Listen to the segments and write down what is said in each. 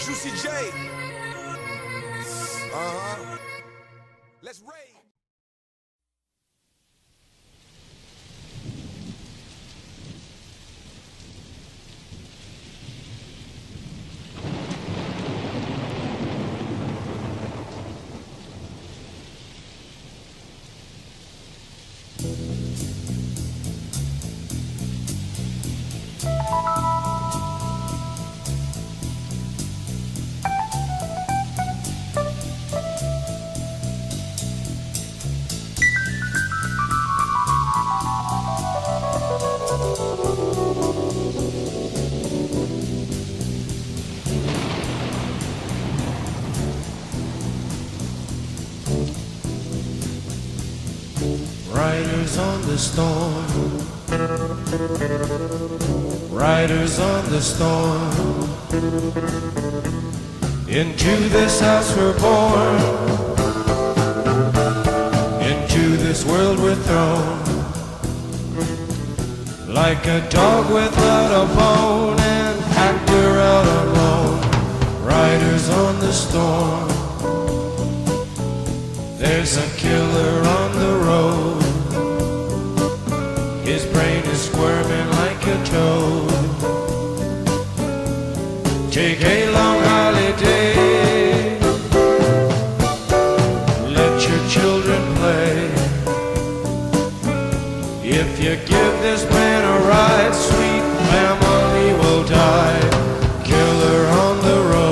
Juicy J. Let's raid. Riders on the storm, riders on the storm. Into this house we're born, into this world we're thrown. Like a dog without a bone, and actor out alone. Riders on the storm. There's a killer on the road. His brain is squirming like a toad. Take a long holiday. Let your children play. If you give this man a ride, sweet family will die. Killer on the road.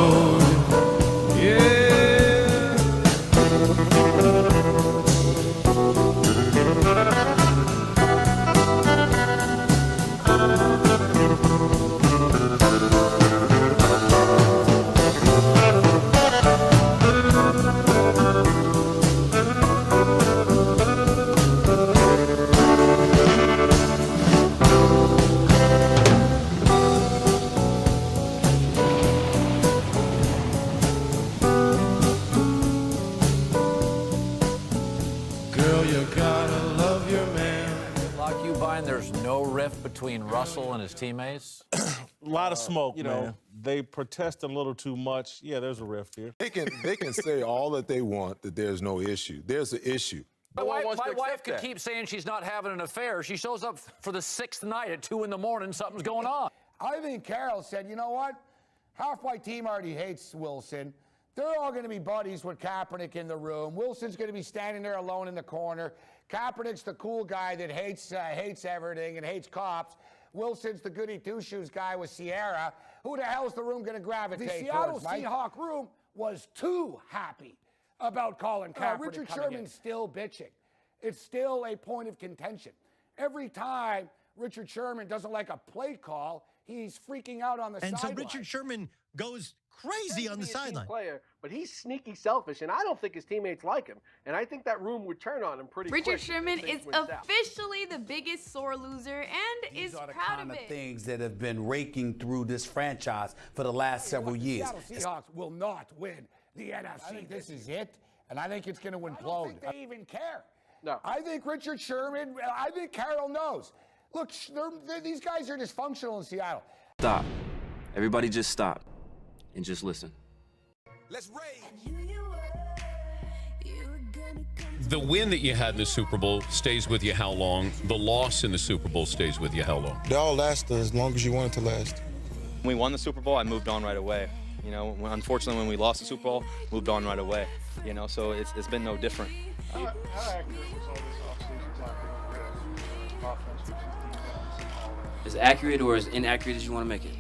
There's no rift between Russell and his teammates? A lot of smoke, man. They protest a little too much. Yeah, there's a rift here. They can say all that they want, that there's no issue. There's an issue. My wife could keep saying she's not having an affair. She shows up for the 6th night at 2 in the morning, something's going on. I think Carol said, you know what? Half my team already hates Wilson. They're all going to be buddies with Kaepernick in the room. Wilson's going to be standing there alone in the corner. Kaepernick's the cool guy that hates everything and hates cops. Wilson's the goody two-shoes guy with Sierra. Who the hell's the room going to gravitate The Seattle towards, Seahawk room was too happy about Colin Kaepernick. Richard Sherman's still bitching. It's still a point of contention. Every time Richard Sherman doesn't like a play call, he's freaking out on the sideline. And so Richard Sherman goes crazy on the sideline. Player, but he's sneaky selfish, and I don't think his teammates like him. And I think that room would turn on him pretty quick. Richard Sherman is officially the biggest sore loser and is proud of it. Things that have been raking through this franchise for the last several years. The Seahawks will not win the NFC. This is it, and I think it's going to implode. I don't think they even care. No. I think Richard Sherman, I think Carroll knows. Look, these guys are dysfunctional in Seattle. Stop. Everybody just stop and just listen. Let's raid. The win that you had in the Super Bowl stays with you how long? The loss in the Super Bowl stays with you how long? They all last as long as you want it to last. When we won the Super Bowl, I moved on right away. You know, unfortunately, when we lost the Super Bowl, moved on right away. You know, so it's been no different. How accurate was all this offseason talking with offense? As accurate or as inaccurate as you want to make it?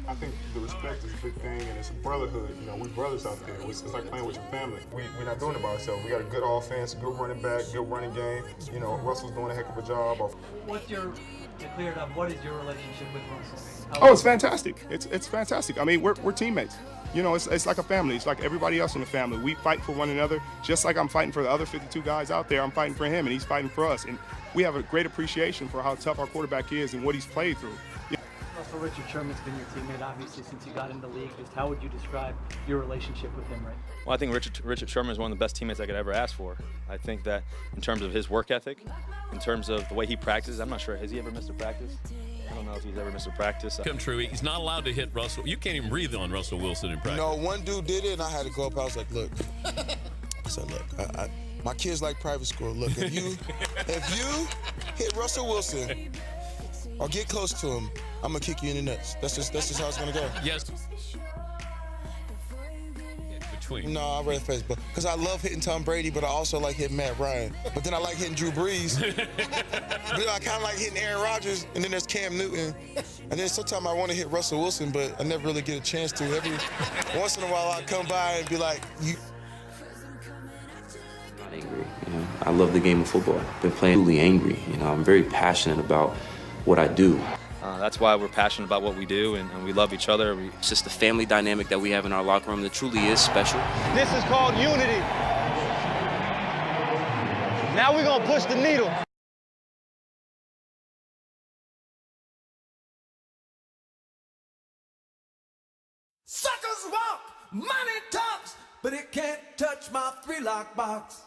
I think the respect is a big thing, and it's a brotherhood. You know, we're brothers out there. It's like playing with your family. We're not doing it by ourselves. We got a good offense, good running back, good running game. You know, Russell's doing a heck of a job. What's your, to clear it up, what is your relationship with Russell? Oh, it's fantastic. It's fantastic. I mean, we're teammates. You know, it's like a family. It's like everybody else in the family. We fight for one another. Just like I'm fighting for the other 52 guys out there, I'm fighting for him, and he's fighting for us. And we have a great appreciation for how tough our quarterback is and what he's played through. Russell, Richard Sherman's been your teammate, obviously, since you got in the league. Just how would you describe your relationship with him right now? Well, I think Richard Sherman is one of the best teammates I could ever ask for. I think that in terms of his work ethic, in terms of the way he practices, I'm not sure, has he ever missed a practice? I don't know if he's ever missed a practice. Come true. He's not allowed to hit Russell. You can't even breathe on Russell Wilson in practice. No, one dude did it, and I had to go up. I was like, look. I said, look, my kids like private school. Look, if you hit Russell Wilson or get close to him, I'm gonna kick you in the nuts. That's just how it's gonna go. Yes. Between. No, I read Facebook because I love hitting Tom Brady, but I also like hitting Matt Ryan. But then I like hitting Drew Brees. But I kind of like hitting Aaron Rodgers, and then there's Cam Newton. And then sometimes I want to hit Russell Wilson, but I never really get a chance to. Every once in a while, I come by and be like, you. Angry, you know. I love the game of football. I've been playing really angry. You know, I'm very passionate about what I do. That's why we're passionate about what we do, and we love each other. It's just the family dynamic that we have in our locker room that truly is special. This is called unity. Now we're gonna push the needle. Suckers walk, money talks, but it can't touch my 3-lock box.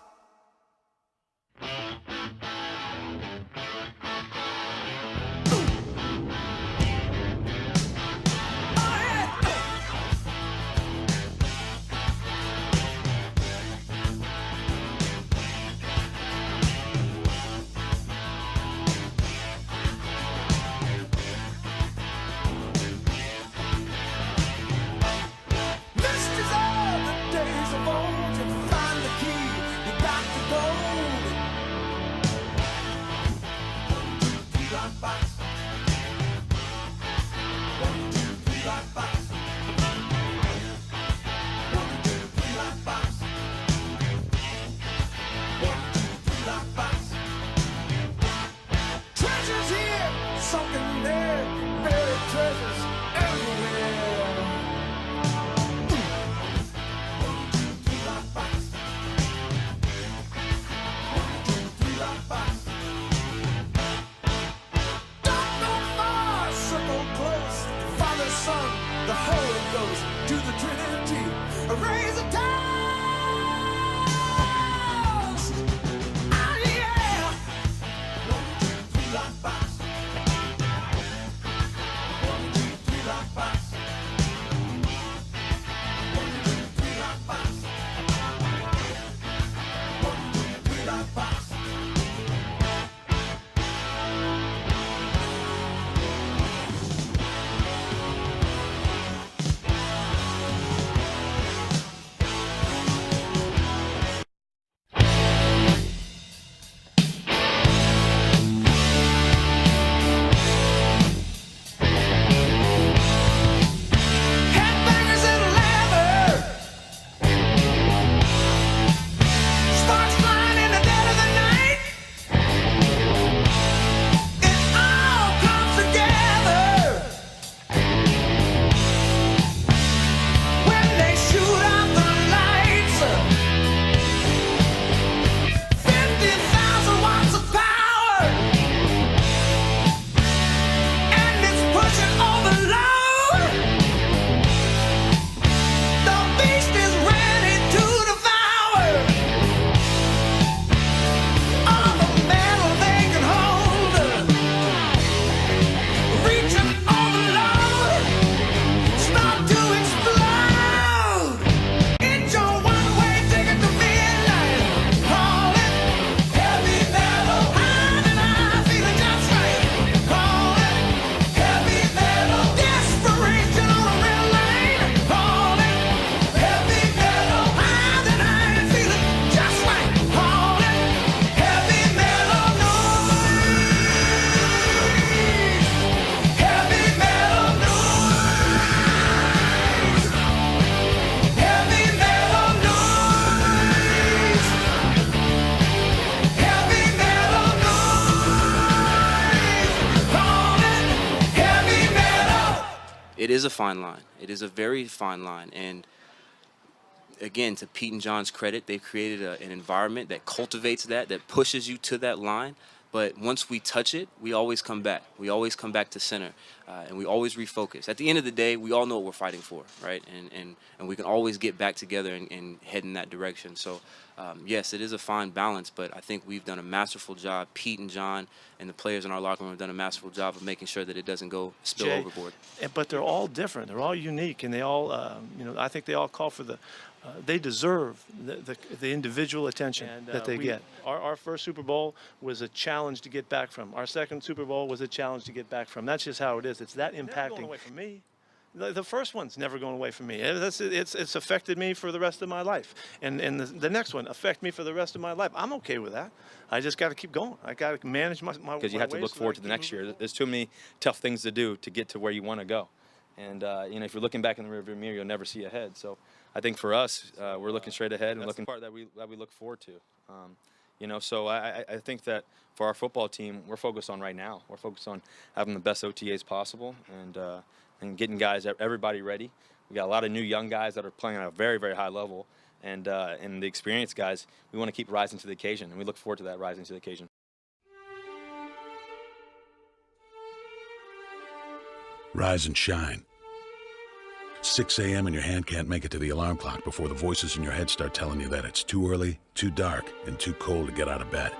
It is a fine line. It is a very fine line. And again, to Pete and John's credit, they've created an environment that cultivates that pushes you to that line. But once we touch it, we always come back. We always come back to center, and we always refocus. At the end of the day, we all know what we're fighting for, right? And we can always get back together and head in that direction. So, yes, it is a fine balance, but I think we've done a masterful job. Pete and John and the players in our locker room have done a masterful job of making sure that it doesn't go spill overboard. But they're all different. They're all unique, and they all, I think they all call for the. They deserve the individual attention that they get. Our first Super Bowl was a challenge to get back from. Our second Super Bowl was a challenge to get back from. That's just how it is. It's that impacting. Never going away from me. The first one's never going away from me. It's affected me for the rest of my life. And the next one affect me for the rest of my life. I'm okay with that. I just got to keep going. I got to manage my because you have to look forward to the next year. There's too many tough things to do to get to where you want to go. And if you're looking back in the rearview mirror, you'll never see ahead. So I think for us, we're looking straight ahead and looking the part that we look forward to. So I think that for our football team, we're focused on right now. We're focused on having the best OTAs possible and getting everybody ready. We got a lot of new young guys that are playing at a very, very high level, and the experienced guys, we want to keep rising to the occasion, and we look forward to that rising to the occasion. Rise and shine. 6 a.m. and your hand can't make it to the alarm clock before the voices in your head start telling you that it's too early, too dark, and too cold to get out of bed.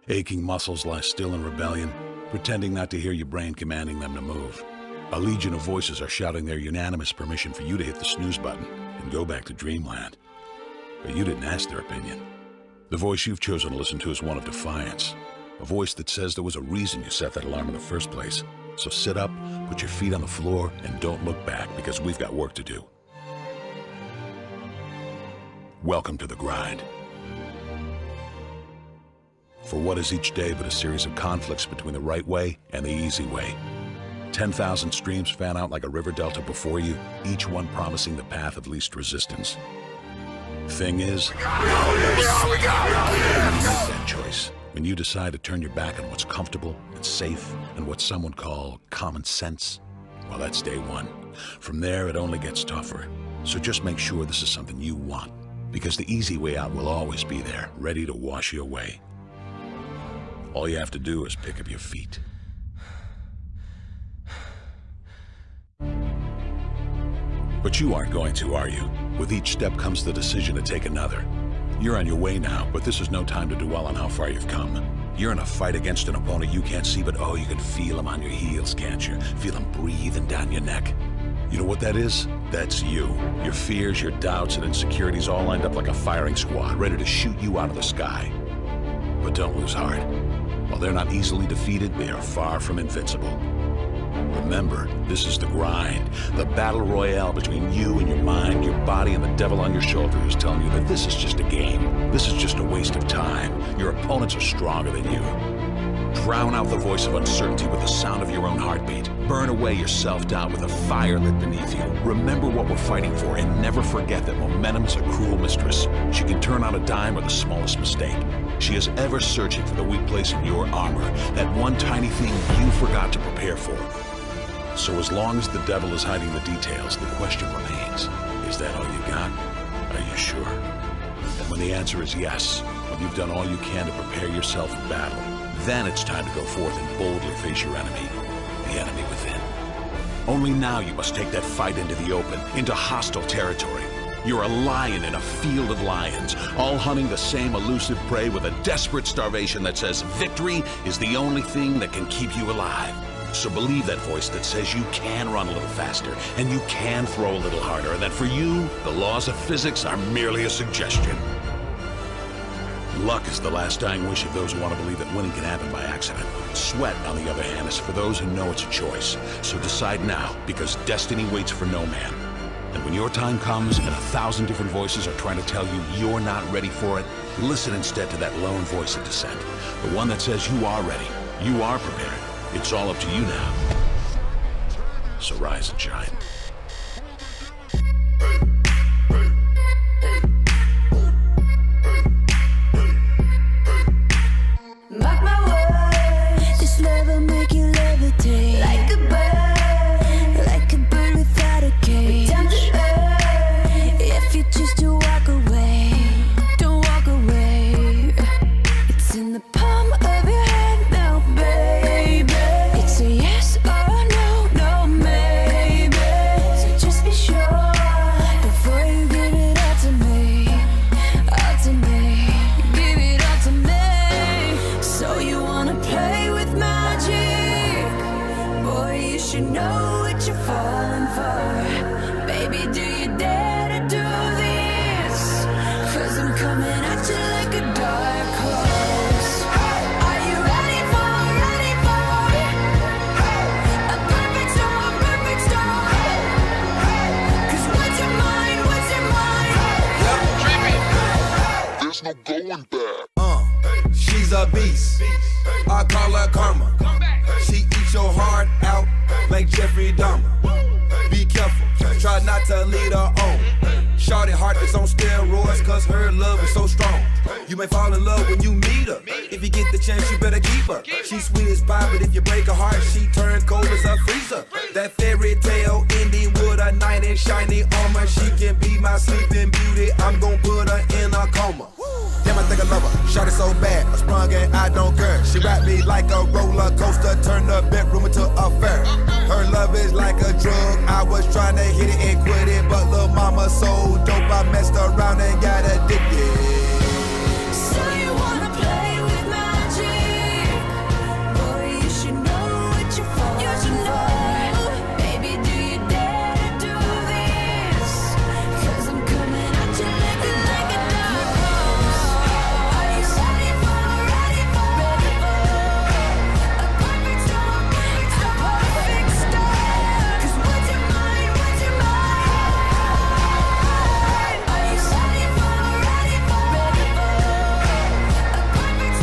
Aching muscles lie still in rebellion, pretending not to hear your brain commanding them to move. A legion of voices are shouting their unanimous permission for you to hit the snooze button and go back to dreamland. But you didn't ask their opinion. The voice you've chosen to listen to is one of defiance. A voice that says there was a reason you set that alarm in the first place. So sit up, put your feet on the floor, and don't look back, because we've got work to do. Welcome to the grind. For what is each day but a series of conflicts between the right way and the easy way? 10,000 streams fan out like a river delta before you, each one promising the path of least resistance. Thing is, you make that choice. When you decide to turn your back on what's comfortable and safe and what some would call common sense, well, that's day one. From there, it only gets tougher. So just make sure this is something you want, because the easy way out will always be there, ready to wash you away. All you have to do is pick up your feet. But you aren't going to, are you? With each step comes the decision to take another. You're on your way now, but this is no time to dwell on how far you've come. You're in a fight against an opponent you can't see, but oh, you can feel him on your heels, can't you? Feel him breathing down your neck. You know what that is? That's you. Your fears, your doubts, and insecurities all lined up like a firing squad, ready to shoot you out of the sky. But don't lose heart. While they're not easily defeated, they are far from invincible. Remember, this is the grind, the battle royale between you and your mind, your body, and the devil on your shoulder who's telling you that this is just a game. This is just a waste of time. Your opponents are stronger than you. Drown out the voice of uncertainty with the sound of your own heartbeat. Burn away your self-doubt with a fire lit beneath you. Remember what we're fighting for, and never forget that momentum's a cruel mistress. She can turn on a dime with the smallest mistake. She is ever searching for the weak place in your armor, that one tiny thing you forgot to prepare for. So as long as the devil is hiding the details, the question remains, is that all you got? Are you sure? And when the answer is yes, when you've done all you can to prepare yourself for battle, then it's time to go forth and boldly face your enemy, the enemy within. Only now you must take that fight into the open, into hostile territory. You're a lion in a field of lions, all hunting the same elusive prey with a desperate starvation that says victory is the only thing that can keep you alive. So believe that voice that says you can run a little faster, and you can throw a little harder, and that for you, the laws of physics are merely a suggestion. Luck is the last dying wish of those who want to believe that winning can happen by accident. Sweat, on the other hand, is for those who know it's a choice. So decide now, because destiny waits for no man. And when your time comes and 1,000 different voices are trying to tell you you're not ready for it, listen instead to that lone voice of dissent. The one that says you are ready, you are prepared. It's all up to you now. So rise and shine. Mark my words, this love will make you levitate. Like a bird without a cage. Down to earth, if you choose to walk away, don't walk away. It's in the palm of your hand. no going back. She's a beast. I call her karma. She eats your heart out like Jeffrey Dahmer. Be careful, try not to lead her on. Shorty heart is on steroids cause her love is so strong. You may fall in love when you meet her. If you get the chance, you better keep her. She's sweet as pie, but if you break her heart, she turn cold as a freezer. That fairy tale ending with a knight in shiny armor. She can be my sleeping beauty. I'm gonna put her in a coma. Damn, I think I love her. Shot it so bad, I sprung and I don't care. She wrapped me like a roller coaster, turned the bedroom into a fair. Her love is like a drug. I was trying to hit it and quit it, but little mama so dope, I messed around and got addicted. So you wanna play with magic? Boy, you should know what you're falling for. Baby, do you dare to do this? 'Cause I'm coming at you looking like a dark horse. Are you ready for a perfect storm? A perfect storm. 'Cause what's your mind? What's your mind? Are you ready for a perfect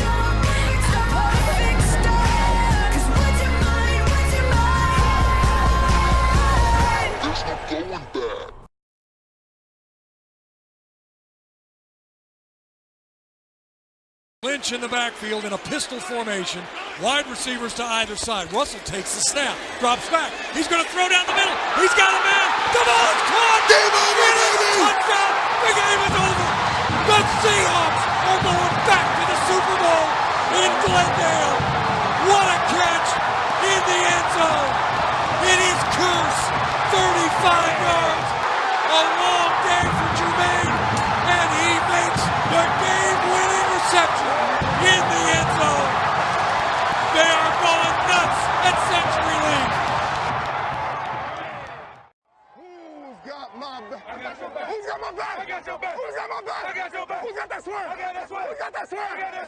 storm? A perfect storm. 'Cause what's your mind? What's your mind? There's no going back. Lynch in the backfield in a pistol formation. Wide receivers to either side. Russell takes the snap, drops back. He's going to throw down the middle. He's got a man. The ball is caught. Game over, baby. Touchdown. The game is over. The Seahawks are going back to the Super Bowl in Glendale. What a catch in the end zone. It is Curse. 35 yards. A long day for Jermaine. And he makes the game-winning reception in the end zone. They are going nuts at Century Link. Who's got my back? Who's got my back? I got your back. Who's got my back? I got your back. Who's got that swerve? I got that swerve. Who's got that swerve? I got that